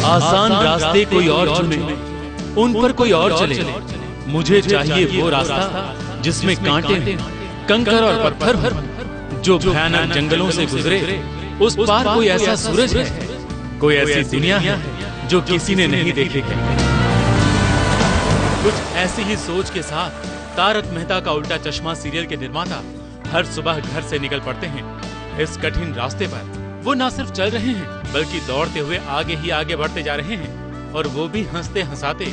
आसान रास्ते कोई और चुने, उन पर कोई और चले। मुझे चाहिए वो रास्ता जिसमें कांटे, कंकर और पत्थर हो। जो भयानक जंगलों से गुजरे, उस पार कोई ऐसा सूरज है, कोई ऐसी दुनिया है जो किसी ने नहीं देखी है। कुछ ऐसी ही सोच के साथ तारक मेहता का उल्टा चश्मा सीरियल के निर्माता हर सुबह घर से निकल पड़ते हैं। इस कठिन रास्ते पर वो न सिर्फ चल रहे हैं, बल्कि दौड़ते हुए आगे ही आगे बढ़ते जा रहे हैं, और वो भी हंसते हंसाते।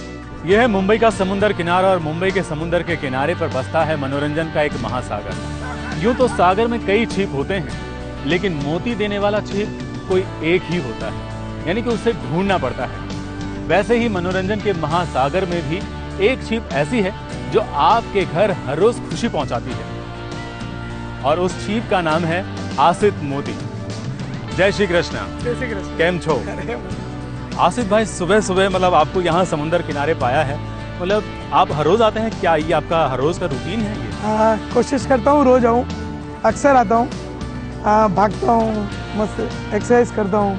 यह है मुंबई का समुद्र किनारा, और मुंबई के समुद्र के किनारे पर बसता है मनोरंजन का एक महासागर। यूं तो सागर में कई छिप होते हैं, लेकिन मोती देने वाला छिप कोई एक ही होता है, यानी कि उसे ढूंढना पड़ता है। वैसे ही मनोरंजन के महासागर में भी एक छिप ऐसी है जो आपके घर हर रोज खुशी पहुंचाती है, और उस छिप का नाम है आसित मोदी। जय श्री कृष्णा। जय श्री कृष्ण। केम छो? आसित भाई, सुबह सुबह मतलब आपको यहाँ समुद्र किनारे पाया है, मतलब आप हर रोज आते हैं क्या? ये आपका हर रोज का रूटीन है ये? कोशिश करता हूँ, रोज आऊँ, अक्सर आता हूँ, भागता हूँ, मस्त एक्सरसाइज करता हूँ,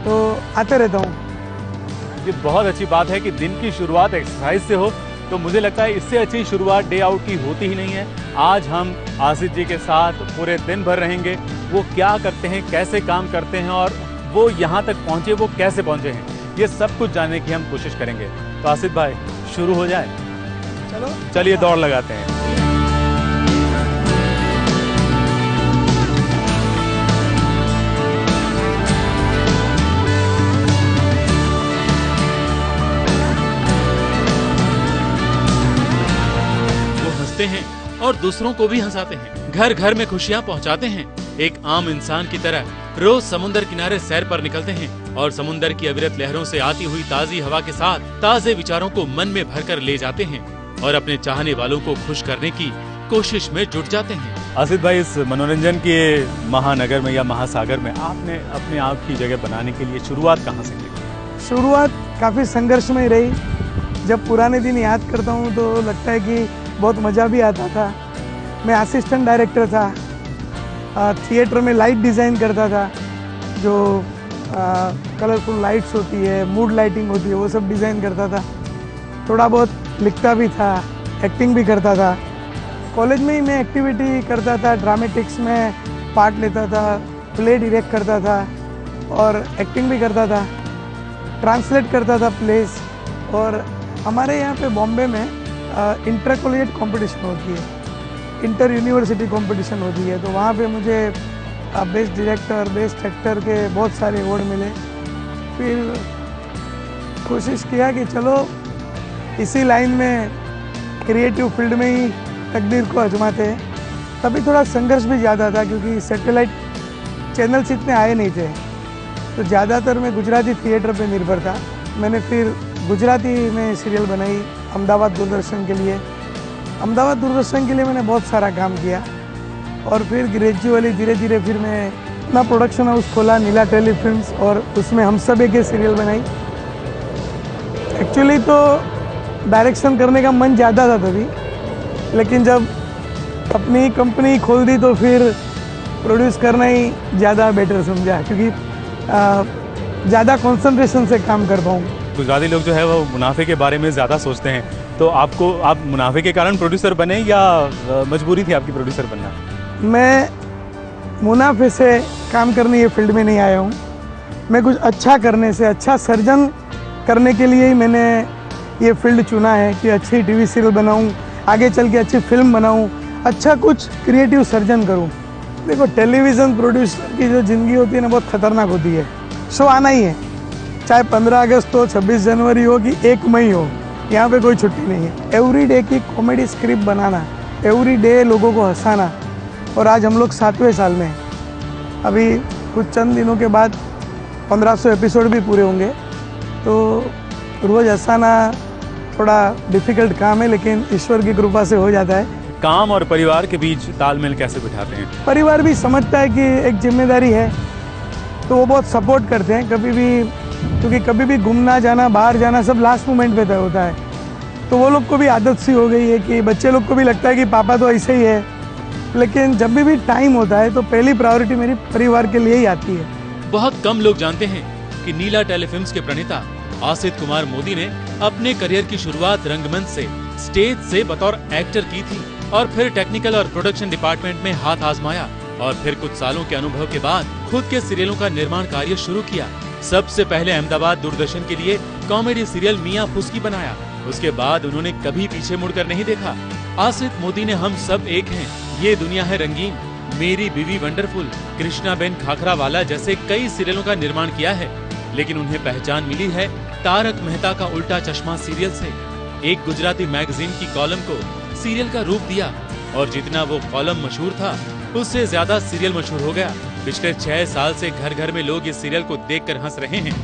तो आते रहता हूँ। ये बहुत अच्छी बात है कि दिन की शुरुआत एक्सरसाइज से हो, तो मुझे लगता है इससे अच्छी शुरुआत डे आउट की होती ही नहीं है। आज हम आसित जी के साथ पूरे दिन भर रहेंगे। वो क्या करते हैं, कैसे काम करते हैं, और वो यहाँ तक पहुँचे, वो कैसे पहुँचे हैं, ये सब कुछ जानने की हम कोशिश करेंगे। तो आसित भाई, शुरू हो जाए? चलो चलिए दौड़ लगाते हैं। हैं और दूसरों को भी हंसाते हैं, घर घर में खुशियां पहुंचाते हैं। एक आम इंसान की तरह रोज समुद्र किनारे सैर पर निकलते हैं, और समुद्र की अविरत लहरों से आती हुई ताजी हवा के साथ ताजे विचारों को मन में भरकर ले जाते हैं, और अपने चाहने वालों को खुश करने की कोशिश में जुट जाते हैं। आसित भाई, इस मनोरंजन के महानगर में या महासागर में आपने अपने आप की जगह बनाने के लिए शुरुआत कहाँ से की? शुरुआत काफ़ी संघर्षमय रही। जब पुराने दिन याद करता हूँ तो लगता है कि बहुत मज़ा भी आता था। मैं असिस्टेंट डायरेक्टर था, थिएटर में लाइट डिज़ाइन करता था, जो कलरफुल लाइट्स होती है, मूड लाइटिंग होती है, वो सब डिज़ाइन करता था। थोड़ा बहुत लिखता भी था, एक्टिंग भी करता था। कॉलेज में ही मैं एक्टिविटी करता था, ड्रामेटिक्स में पार्ट लेता था, प्ले डायरेक्ट करता था और एक्टिंग भी करता था, ट्रांसलेट करता था प्लेस। और हमारे यहाँ पे बॉम्बे में इंटर कॉलेज कंपटीशन होती है, इंटर यूनिवर्सिटी कंपटीशन होती है, तो वहाँ पे मुझे बेस्ट डायरेक्टर, बेस्ट एक्टर के बहुत सारे अवार्ड मिले। फिर कोशिश किया कि चलो इसी लाइन में, क्रिएटिव फील्ड में ही तकदीर को आजमाते हैं। तभी थोड़ा संघर्ष भी ज़्यादा था, क्योंकि सैटेलाइट चैनल्स इतने आए नहीं थे, तो ज़्यादातर मैं गुजराती थिएटर पे निर्भर था। मैंने फिर गुजराती में सीरियल बनाई अहमदाबाद दूरदर्शन के लिए। अहमदाबाद दूरदर्शन के लिए मैंने बहुत सारा काम किया, और फिर ग्रेजुअली धीरे धीरे फिर मैं अपना प्रोडक्शन हाउस खोला, नीला टेलीफिल्म्स, और उसमें हम सब एक सीरियल बनाई। एक्चुअली तो डायरेक्शन करने का मन ज़्यादा था तभी, लेकिन जब अपनी कंपनी खोल दी तो फिर प्रोड्यूस करना ही ज़्यादा बेटर समझा, क्योंकि ज़्यादा कंसंट्रेशन से काम कर पाऊँ। गुजराती लोग जो है वो मुनाफे के बारे में ज़्यादा सोचते हैं, तो आप मुनाफे के कारण प्रोड्यूसर बने या मजबूरी थी आपकी प्रोड्यूसर बनना? मैं मुनाफे से काम करने ये फील्ड में नहीं आया हूँ। मैं कुछ अच्छा करने से, अच्छा सर्जन करने के लिए ही मैंने ये फील्ड चुना है कि अच्छी टीवी सीरियल बनाऊँ, आगे चल के अच्छी फिल्म बनाऊँ, अच्छा कुछ क्रिएटिव सर्जन करूँ। देखो, टेलीविज़न प्रोड्यूसर की जो ज़िंदगी होती है ना, बहुत ख़तरनाक होती है। शो आना ही है, चाहे 15 अगस्त हो, 26 जनवरी हो कि 1 मई हो, यहाँ पे कोई छुट्टी नहीं है। एवरी डे की कॉमेडी स्क्रिप्ट बनाना, एवरी डे लोगों को हंसाना, और आज हम लोग 7वें साल में हैं। अभी कुछ चंद दिनों के बाद 1500 एपिसोड भी पूरे होंगे, तो रोज़ हंसाना थोड़ा डिफ़िकल्ट काम है, लेकिन ईश्वर की कृपा से हो जाता है। काम और परिवार के बीच तालमेल कैसे बिठाते हैं? परिवार भी समझता है कि एक जिम्मेदारी है, तो वो बहुत सपोर्ट करते हैं। कभी भी, क्योंकि कभी भी घूमना जाना, बाहर जाना सब लास्ट मोमेंट पे तय होता है, तो वो लोग को भी आदत सी हो गई है कि बच्चे लोग को भी लगता है कि पापा तो ऐसे ही है। लेकिन जब भी टाइम होता है तो पहली प्रायोरिटी मेरी परिवार के लिए ही आती है। बहुत कम लोग जानते हैं कि नीला टेलीफिल्म्स के प्रणेता आसित कुमार मोदी ने अपने करियर की शुरुआत रंगमंच से, स्टेज से बतौर एक्टर की थी और फिर टेक्निकल और प्रोडक्शन डिपार्टमेंट में हाथ आजमाया और फिर कुछ सालों के अनुभव के बाद खुद के सीरियलों का निर्माण कार्य शुरू किया। सबसे पहले अहमदाबाद दूरदर्शन के लिए कॉमेडी सीरियल मियां फुसकी बनाया। उसके बाद उन्होंने कभी पीछे मुड़कर नहीं देखा। आसित मोदी ने हम सब एक हैं, ये दुनिया है रंगीन, मेरी बीवी वंडरफुल, कृष्णाबेन खाखरावाला जैसे कई सीरियलों का निर्माण किया है, लेकिन उन्हें पहचान मिली है तारक मेहता का उल्टा चश्मा सीरियल से। एक गुजराती मैगजीन की कॉलम को सीरियल का रूप दिया और जितना वो कॉलम मशहूर था उससे ज्यादा सीरियल मशहूर हो गया। पिछले 6 साल से घर घर में लोग इस सीरियल को देखकर हंस रहे हैं।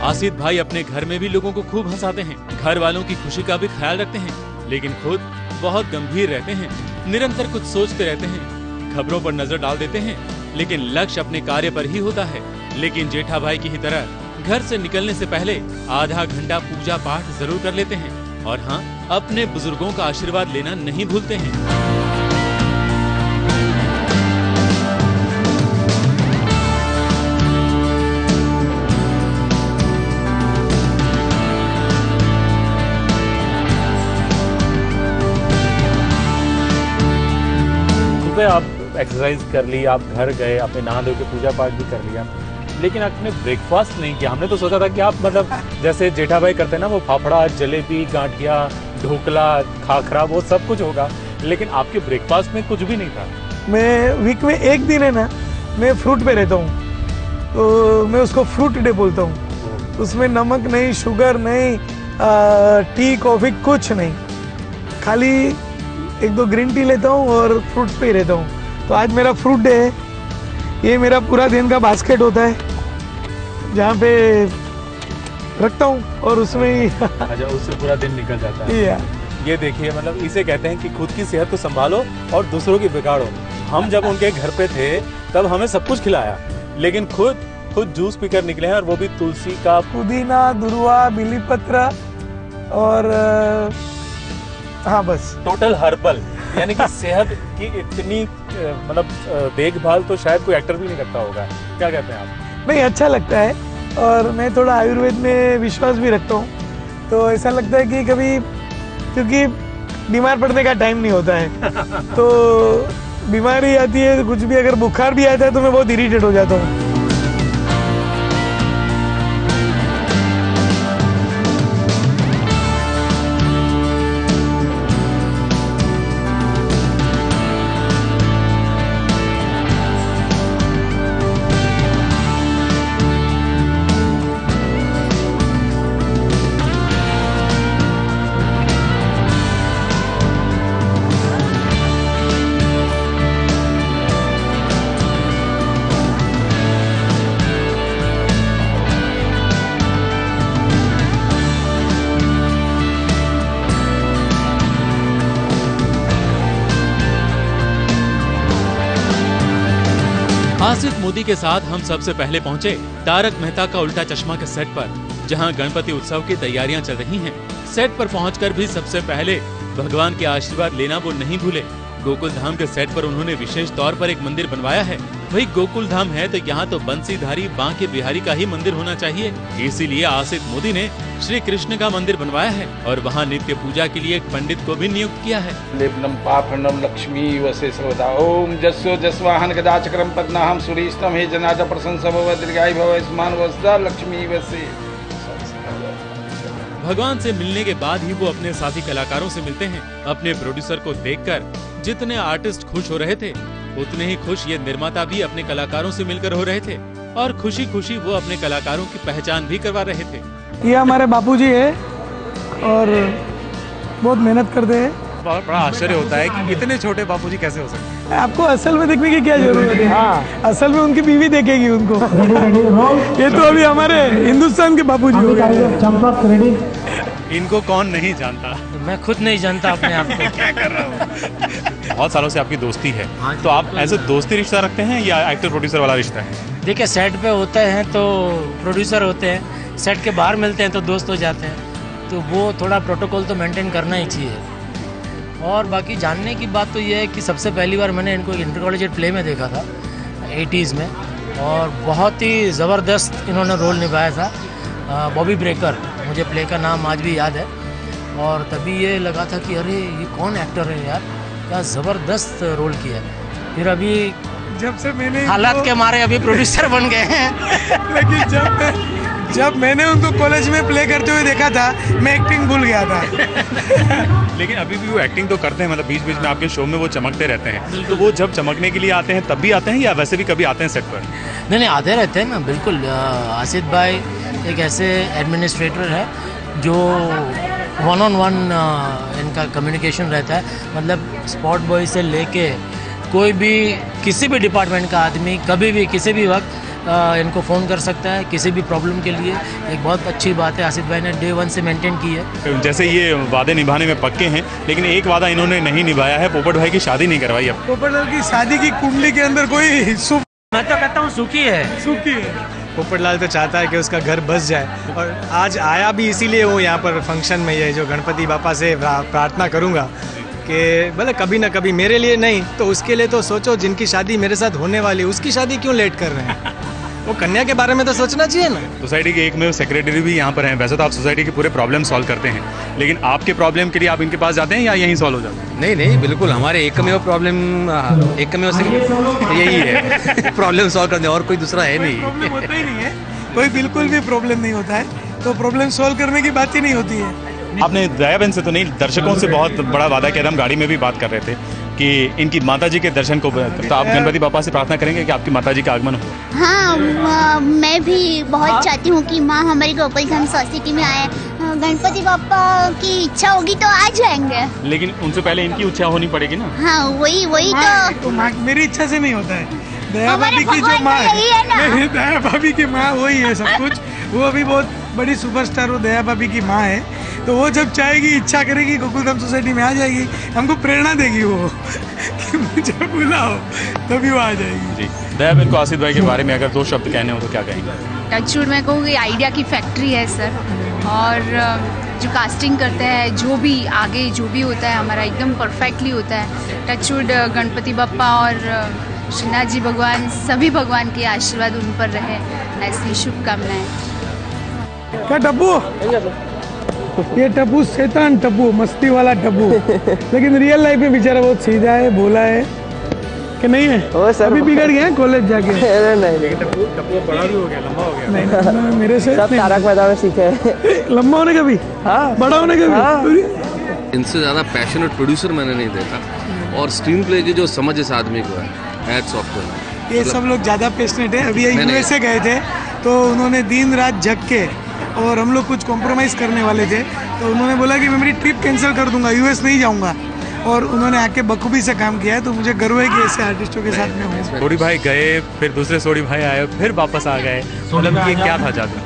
आसित भाई अपने घर में भी लोगों को खूब हंसाते हैं, घर वालों की खुशी का भी ख्याल रखते हैं, लेकिन खुद बहुत गंभीर रहते हैं, निरंतर कुछ सोचते रहते हैं, खबरों पर नजर डाल देते हैं, लेकिन लक्ष्य अपने कार्य पर ही होता है। लेकिन जेठा भाई की ही तरह घर से निकलने से पहले आधा घंटा पूजा पाठ जरूर कर लेते हैं और हाँ, अपने बुजुर्गों का आशीर्वाद लेना नहीं भूलते हैं। आप एक्सरसाइज कर ली, आप घर गए, आपने नहा धो के पूजा पाठ भी कर लिया, लेकिन आपने ब्रेकफास्ट नहीं किया। हमने तो सोचा था कि आप मतलब जैसे जेठा भाई करते हैं ना, वो फाफड़ा, जलेबी, गांठिया, ढोकला, खाखरा, वो सब कुछ होगा, लेकिन आपके ब्रेकफास्ट में कुछ भी नहीं था। मैं वीक में एक दिन है ना, मैं फ्रूट पे रहता हूँ, तो मैं उसको फ्रूट डे बोलता हूँ। उसमें नमक नहीं, शुगर नहीं, टी कॉफी कुछ नहीं, खाली 1-2 ग्रीन टी लेता हूँ और फ्रूट्स पे ही रहता हूँ। तो आज मेरा फ्रूट डे है। ये मेरा पूरा दिन का बास्केट होता है जहाँ पे रखता हूँ और उसमें ही अच्छा, उससे पूरा दिन निकल जाता है। ये देखिए, मतलब इसे कहते हैं कि खुद की सेहत को संभालो और दूसरों की बिगाड़ो। हम जब उनके घर पे थे तब हमें सब कुछ खिलाया, लेकिन खुद जूस पीकर निकले हैं, और वो भी तुलसी का, पुदीना, दुर्वा, बिली पत्र और हाँ बस टोटल हर्बल। यानी कि सेहत की इतनी मतलब देखभाल तो शायद कोई एक्टर भी नहीं करता होगा। क्या कहते हैं आप? नहीं, अच्छा लगता है और मैं थोड़ा आयुर्वेद में विश्वास भी रखता हूँ, तो ऐसा लगता है कि कभी, क्योंकि बीमार पड़ने का टाइम नहीं होता है तो बीमारी आती है, कुछ भी, अगर बुखार भी आता है तो मैं बहुत इरिटेट हो जाता हूँ। आसित मोदी के साथ हम सबसे पहले पहुंचे तारक मेहता का उल्टा चश्मा के सेट पर, जहां गणपति उत्सव की तैयारियां चल रही हैं। सेट पर पहुंचकर भी सबसे पहले भगवान के आशीर्वाद लेना वो नहीं भूले। गोकुल धाम के सेट पर उन्होंने विशेष तौर पर एक मंदिर बनवाया है। वही गोकुल धाम है तो यहाँ तो बंसीधारी बांके बिहारी का ही मंदिर होना चाहिए। इसीलिए आसित मोदी ने श्री कृष्ण का मंदिर बनवाया है और वहाँ नित्य पूजा के लिए एक पंडित को भी नियुक्त किया है। लेपनम पाफनम लक्ष्मी वसे सर्वदा ओम जस्यो जस्वाहन गदा चक्रम पद्मनाहम सुरीष्टम हे जनाजा प्रशंसा भव दीर्घायु भव स्मान वसदा लक्ष्मी वसे। भगवान से मिलने के बाद ही वो अपने साथी कलाकारों से मिलते हैं। अपने प्रोड्यूसर को देखकर जितने आर्टिस्ट खुश हो रहे थे, उतने ही खुश ये निर्माता भी अपने कलाकारों से मिलकर हो रहे थे और खुशी खुशी वो अपने कलाकारों की पहचान भी करवा रहे थे। ये हमारे बापूजी है और बहुत मेहनत करते हैं। बहुत बड़ा आश्चर्य होता है कि इतने छोटे बापूजी कैसे हो सकते हैं। आपको असल में देखने की क्या जरूरत है? हाँ, असल में उनकी बीवी देखेगी उनको। ये तो अभी हमारे हिंदुस्तान के बापूजी हो गए। इनको कौन नहीं जानता? मैं खुद नहीं जानता अपने आप को। क्या कर रहा हूँ? बहुत सालों से आपकी दोस्ती है, तो आप ऐसे दोस्ती रिश्ता रखते हैं या एक्टर प्रोड्यूसर वाला रिश्ता है? देखिए, सेट पे होते हैं तो प्रोड्यूसर होते हैं, सेट के बाहर मिलते हैं तो दोस्त हो जाते हैं। तो वो थोड़ा प्रोटोकॉल तो मेंटेन करना ही चाहिए। और बाकी जानने की बात तो ये है कि सबसे पहली बार मैंने इनको इंटर कॉलेजिएट प्ले में देखा था 80s में, और बहुत ही ज़बरदस्त इन्होंने रोल निभाया था। बॉबी ब्रेकर, मुझे प्ले का नाम आज भी याद है, और तभी ये लगा था कि अरे ये कौन एक्टर है यार, क्या ज़बरदस्त रोल किया है। फिर अभी जब से मैंने हालात के मारे अभी प्रोड्यूसर बन गए हैं। लेकिन जब मैंने उनको कॉलेज में प्ले करते हुए देखा था, मैं एक्टिंग भूल गया था। लेकिन अभी भी वो एक्टिंग तो करते हैं, मतलब बीच बीच में आपके शो में वो चमकते रहते हैं। तो वो जब चमकने के लिए आते हैं तब भी आते हैं या वैसे भी कभी आते हैं सेट पर? नहीं, आते रहते हैं ना, बिल्कुल। आसिफ भाई एक ऐसे एडमिनिस्ट्रेटर है जो 1-on-1 इनका कम्युनिकेशन रहता है। मतलब स्पॉट बॉय से लेके कोई भी किसी भी डिपार्टमेंट का आदमी कभी भी किसी भी वक्त इनको फ़ोन कर सकता है किसी भी प्रॉब्लम के लिए। एक बहुत अच्छी बात है आसिफ भाई ने डे 1 से मेंटेन की है। जैसे ये वादे निभाने में पक्के हैं, लेकिन एक वादा इन्होंने नहीं निभाया है, पोपट भाई की शादी नहीं करवाई अब। पोपट लाल की शादी की कुंडली के अंदर कोई सुख मैं तो कहता हूँ सुखी है। पोपटलाल तो चाहता है कि उसका घर बस जाए, और आज आया भी इसीलिए हूँ यहाँ पर फंक्शन में। ये जो गणपति बापा से प्रार्थना करूँगा कि भले कभी ना कभी, मेरे लिए नहीं तो उसके लिए तो सोचो, जिनकी शादी मेरे साथ होने वाली, उसकी शादी क्यों लेट कर रहे हैं? वो कन्या के बारे में तो सोचना चाहिए ना। सोसाइटी के एक में सेक्रेटरी भी यहाँ पर हैं। वैसे तो आप सोसाइटी के पूरे प्रॉब्लम सॉल्व करते हैं, लेकिन आपके प्रॉब्लम के लिए आप इनके पास जाते हैं या यहीं सॉल्व हो जाते हैं? नहीं, बिल्कुल हमारे एकमेव प्रॉब्लम यही है। प्रॉब्लम सॉल्व करने, और कोई दूसरा है नहीं। प्रॉब्लम होता ही नहीं है, कोई बिल्कुल भी प्रॉब्लम नहीं होता है, तो प्रॉब्लम सॉल्व करने की बात ही नहीं होती है। आपने दया बहन से तो नहीं, दर्शकों से बहुत बड़ा वादा किया था। हम गाड़ी में भी बात कर रहे थे कि इनकी माताजी के दर्शन को, तो आप गणपति बापा से प्रार्थना करेंगे कि आपकी माताजी का आगमन हो? हाँ, मैं भी बहुत चाहती हूँ कि माँ हमारी गोपालधाम सोसाइटी में आए। गणपति बापा की इच्छा होगी तो आ जाएंगे, लेकिन उनसे पहले इनकी इच्छा होनी पड़ेगी ना। हाँ, वही तो मेरी इच्छा से नहीं होता है। दया भाभी की जो माँ है, दया भाभी की माँ वही है सब कुछ। वो अभी बहुत बड़ी सुपरस्टार वो दया भाभी की माँ है, तो वो जब चाहेगी, इच्छा करेगी, गोकुलधाम सोसाइटी में आ जाएगी, हमको प्रेरणा देगी वो कि मुझे बुलाओ, तभी वो आ जाएगी। जी, दया बहन को आसिफ भाई के बारे में अगर 2 शब्द कहने हो तो क्या कहेंगे? टचवुड मैं कहूँगी आइडिया की फैक्ट्री है सर, और जो कास्टिंग करते हैं, जो भी आगे जो भी होता है हमारा एकदम परफेक्टली होता है। टचवुड गणपति बप्पा और श्रीनाथ जी भगवान, सभी भगवान के आशीर्वाद उन पर रहे, ऐसी शुभकामनाएं। क्या टप्पू? ये टप्पू शैतान टप्पू, मस्ती वाला टप्पू, लेकिन रियल लाइफ में बेचारा बहुत सीधा है, भोला है कि नहीं है? अभी बिगड़ गया है कॉलेज जाके। नहीं, टप्पू बड़ा भी हो गया, लंबा हो गया। नहीं, मेरे से सब तारक मेहता में सीखे हैं। लंबा होने का भी, हाँ, बड़ा होने का भी। इनसे ज़्यादा पैशनेट प्रोड्यूसर मैंने नहीं देखा, और स्क्रीन प्ले की जो समझ इस आदमी को है, हैट्स ऑफ टू। ये सब लोग ज़्यादा पैशनेट है। अभी यूएसए गए थे तो उन्होंने दिन रात जग के, और हम लोग कुछ कॉम्प्रोमाइज़ करने वाले थे, तो उन्होंने बोला कि मैं मेरी ट्रिप कैंसिल कर दूंगा, यूएस नहीं जाऊंगा, और उन्होंने आके बखूबी से काम किया है। तो मुझे गर्व है कि ऐसे आर्टिस्टों के साथ में हूँ। सोडी भाई गए, फिर दूसरे सोडी भाई आए, फिर वापस आ गए, मतलब ये क्या था जादू?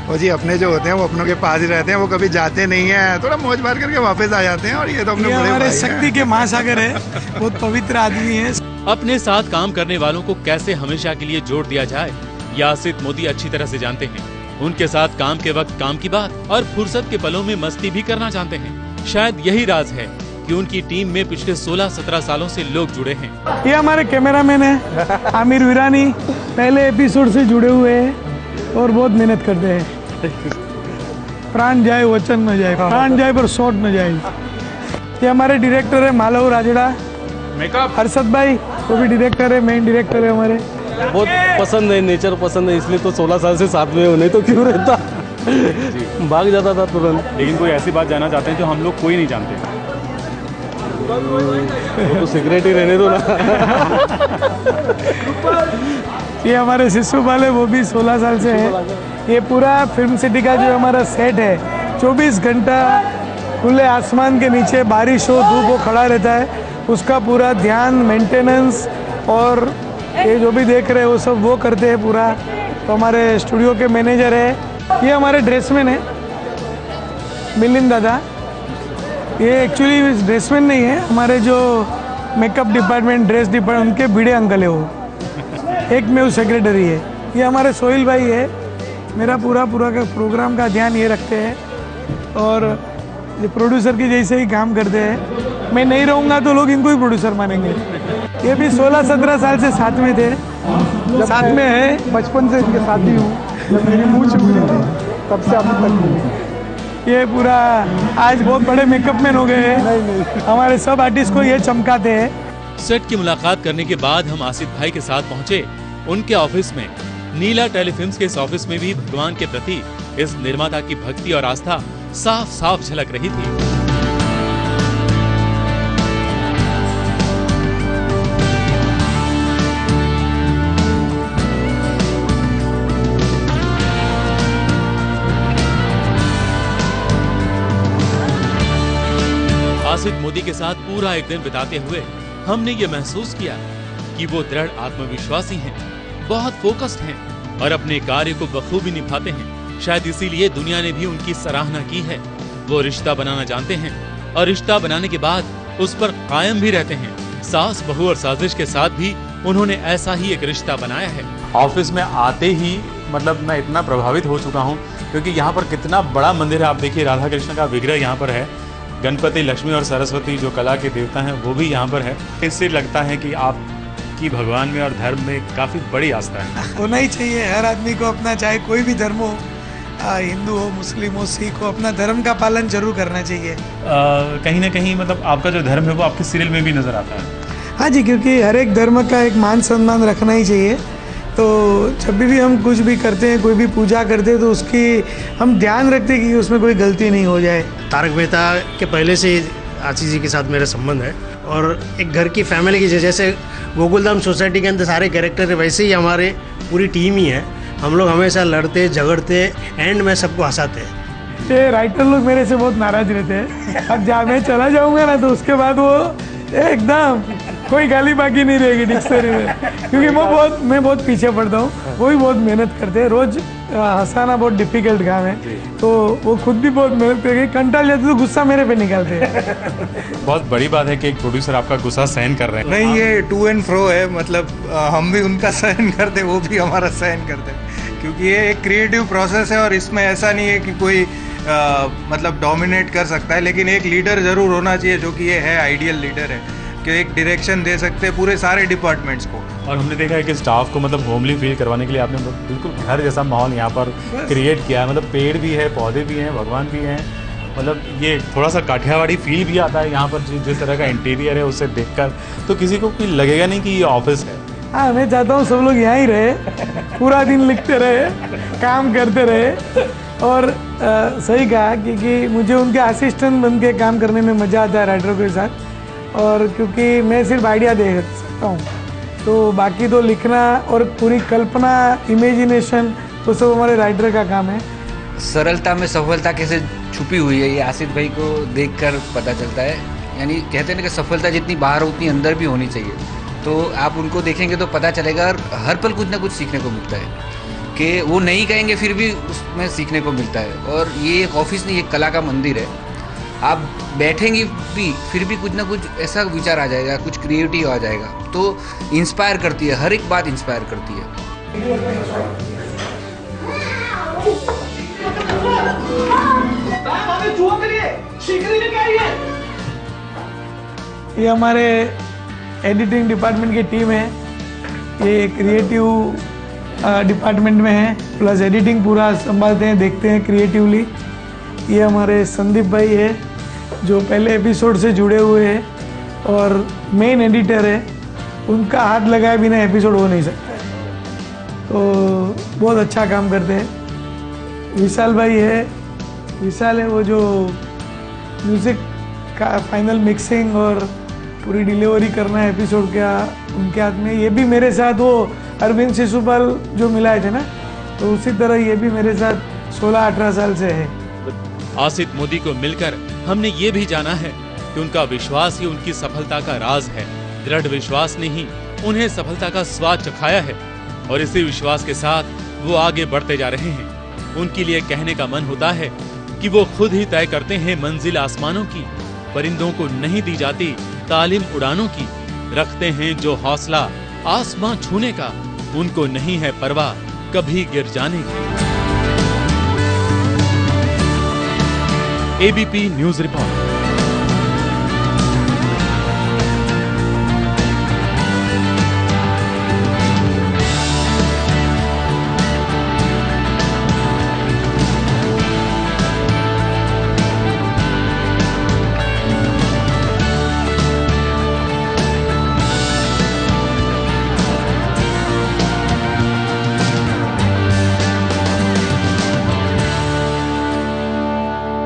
वो जी अपने जो होते हैं वो अपनों के पास ही रहते हैं, वो कभी जाते नहीं हैं, थोड़ा मौज मार करके वापस आ जाते हैं। और ये तो अपने बड़े हमारे भाई शक्ति के महासागर है, बहुत पवित्र आदमी है। अपने साथ काम करने वालों को कैसे हमेशा के लिए जोड़ दिया जाए, ये आसिफ मोदी अच्छी तरह से जानते हैं। उनके साथ काम के वक्त काम की बात और फुर्सत के पलों में मस्ती भी करना जानते हैं। शायद यही राज है कि उनकी टीम में पिछले 16-17 सालों से लोग जुड़े हैं। ये हमारे कैमरामैन है आमिर वीरानी, पहले एपिसोड से जुड़े हुए हैं और बहुत मेहनत करते हैं। प्राण जाए वचन न जाए, प्राण जाए पर शॉट न जाए। ये हमारे डायरेक्टर है मालव राजड़ा, मेकअप हर्षद भाई, वो भी डायरेक्टर है, मेन डायरेक्टर है हमारे। बहुत पसंद है, नेचर पसंद है, इसलिए तो 16 साल से साथ में हो, नहीं तो क्यों रहता, भाग जाता था तुरंत। लेकिन कोई ऐसी बात जानना चाहते हैं जो हम लोग कोई नहीं जानते? वो तो सिगरेट ही रहने दो ना। ये हमारे शिशुपाल है, वो भी 16 साल से है। ये पूरा फिल्म सिटी का जो हमारा सेट है, 24 घंटा खुले आसमान के नीचे, बारिश हो धूप हो, खड़ा रहता है। उसका पूरा ध्यान, मेंटेनेंस, और ये जो भी देख रहे हैं वो सब वो करते हैं पूरा। तो हमारे स्टूडियो के मैनेजर है, ये हमारे ड्रेसमैन है मिलिंद दादा। ये एक्चुअली ड्रेसमैन नहीं है, हमारे जो मेकअप डिपार्टमेंट, ड्रेस डिपार्टमेंट, उनके भिड़े अंकल है वो, एक में वो सेक्रेटरी है। ये हमारे सोहिल भाई है, मेरा पूरा का प्रोग्राम का ध्यान ये रखते हैं। और ये प्रोड्यूसर के जैसे ही काम करते हैं। मैं नहीं रहूँगा तो लोग इनको ही प्रोड्यूसर मानेंगे। ये भी 16-17 साल से साथ में थे, साथ में है, बचपन से इनके साथ ही हूँ। जब मेरी मूंछ उगली थी तब से अभी तक। ये पूरा आज बहुत बड़े मेकअप मैन हो गए हैं। हमारे सब आर्टिस्ट को ये चमकाते हैं। सेट की मुलाकात करने के बाद हम आसिफ भाई के साथ पहुंचे उनके ऑफिस में। नीला टेलीफिल्म्स के इस ऑफिस में भी भगवान के प्रति इस निर्माता की भक्ति और आस्था साफ साफ झलक रही थी। आसिफ मोदी के साथ पूरा एक दिन बिताते हुए हमने ये महसूस किया कि वो दृढ़ आत्मविश्वासी हैं, बहुत फोकस्ड हैं और अपने कार्य को बखूबी निभाते हैं। शायद इसीलिए दुनिया ने भी उनकी सराहना की है। वो रिश्ता बनाना जानते हैं और रिश्ता बनाने के बाद उस पर कायम भी रहते हैं। सास बहू और साजिश के साथ भी उन्होंने ऐसा ही एक रिश्ता बनाया है। ऑफिस में आते ही मतलब मैं इतना प्रभावित हो चुका हूँ, क्योंकि यहाँ पर कितना बड़ा मंदिर है। आप देखिए, राधा कृष्ण का विग्रह यहाँ पर है, गणपति, लक्ष्मी और सरस्वती जो कला के देवता हैं वो भी यहाँ पर है। इससे लगता है कि आपकी भगवान में और धर्म में काफ़ी बड़ी आस्था है। होना ही चाहिए हर आदमी को अपना, चाहे कोई भी धर्म हो, हिंदू हो, मुस्लिम हो, सिख हो, अपना धर्म का पालन जरूर करना चाहिए। कहीं ना कहीं मतलब आपका जो धर्म है वो आपके सीरियल में भी नज़र आता है। हाँ जी, क्योंकि हर एक धर्म का एक मान सम्मान रखना ही चाहिए। तो जब भी हम कुछ भी करते हैं, कोई भी पूजा करते हैं, तो उसकी हम ध्यान रखते हैं कि उसमें कोई गलती नहीं हो जाए। तारक मेहता के पहले से आशीष जी के साथ मेरा संबंध है और एक घर की फैमिली की जैसे गोकुलधाम सोसाइटी के अंदर सारे कैरेक्टर है, वैसे ही हमारे पूरी टीम ही है। हम लोग हमेशा लड़ते झगड़ते एंड में सबको हंसाते हैं। ये राइटर लोग मेरे से बहुत नाराज रहते हैं। अब जब मैं चला जाऊंगा ना तो उसके बाद वो एकदम कोई गाली बाकी नहीं रहेगी डिक्शनरी में, क्योंकि मैं बहुत पीछे पड़ता हूँ। वो भी बहुत मेहनत करते हैं। रोज हंसाना बहुत डिफिकल्ट काम है, तो वो खुद भी बहुत मेहनत करके कंटाल जाते तो गुस्सा मेरे पे निकालते हैं। बहुत बड़ी बात है कि एक प्रोड्यूसर आपका गुस्सा सहन कर रहे हैं। नहीं, ये टू एंड फ्रो है। मतलब हम भी उनका सहन करते, वो भी हमारा सहन करते, क्योंकि ये एक क्रिएटिव प्रोसेस है और इसमें ऐसा नहीं है कि कोई मतलब डोमिनेट कर सकता है, लेकिन एक लीडर ज़रूर होना चाहिए, जो कि ये है, आइडियल लीडर है कि एक डायरेक्शन दे सकते हैं पूरे सारे डिपार्टमेंट्स को। और हमने देखा है कि स्टाफ को मतलब होमली फील करवाने के लिए आपने बिल्कुल घर जैसा माहौल यहाँ पर क्रिएट किया है। मतलब पेड़ भी है, पौधे भी हैं, भगवान भी हैं। मतलब ये थोड़ा सा काठियावाड़ी फील भी आता है यहाँ पर जिस तरह का इंटीरियर है उसे देखकर, तो किसी को भी लगेगा नहीं कि ये ऑफिस है। हाँ, मैं चाहता हूँ सब लोग यहाँ ही रहे, पूरा दिन लिखते रहे, काम करते रहे। और सही कहा, क्योंकि मुझे उनके असिस्टेंट बन के काम करने में मज़ा आता है राइटरों के साथ। और क्योंकि मैं सिर्फ आइडिया दे सकता हूँ, तो बाकी तो लिखना और पूरी कल्पना, इमेजिनेशन, वो सब हमारे राइटर का काम है। सरलता में सफलता कैसे छुपी हुई है, ये आसिफ भाई को देखकर पता चलता है। यानी कहते हैं ना कि सफलता जितनी बाहर उतनी अंदर भी होनी चाहिए। तो आप उनको देखेंगे तो पता चलेगा, और हर पल कुछ ना कुछ सीखने को मिलता है कि वो नहीं कहेंगे फिर भी उसमें सीखने को मिलता है। और ये एक ऑफिस नहीं, एक कला का मंदिर है। आप बैठेंगे भी फिर भी कुछ ना कुछ ऐसा विचार आ जाएगा, कुछ क्रिएटिव आ जाएगा, तो इंस्पायर करती है, हर एक बात इंस्पायर करती है। ये हमारे एडिटिंग डिपार्टमेंट की टीम है। ये क्रिएटिव डिपार्टमेंट में है, प्लस एडिटिंग पूरा संभालते हैं, देखते हैं क्रिएटिवली। ये हमारे संदीप भाई है, जो पहले एपिसोड से जुड़े हुए हैं और मेन एडिटर है। उनका हाथ लगाए बिना एपिसोड हो नहीं सकता, तो बहुत अच्छा काम करते हैं। विशाल भाई है, विशाल है वो जो म्यूज़िक का फाइनल मिक्सिंग और पूरी डिलीवरी करना है एपिसोड का, उनके हाथ में। ये भी मेरे साथ वो अरविंद शिशुपाल जो मिलाए थे ना, तो उसी तरह ये भी मेरे साथ 16-18 साल से है। आसिफ मोदी को मिलकर हमने ये भी जाना है कि उनका विश्वास ही उनकी सफलता का राज है। दृढ़ विश्वास ने ही उन्हें सफलता का स्वाद चखाया है और इसी विश्वास के साथ वो आगे बढ़ते जा रहे हैं। उनके लिए कहने का मन होता है कि वो खुद ही तय करते हैं मंजिल आसमानों की, परिंदों को नहीं दी जाती तालीम उड़ानों की। रखते हैं जो हौसला आसमां छूने का, उनको नहीं है परवाह कभी गिर जाने की। ABP news report.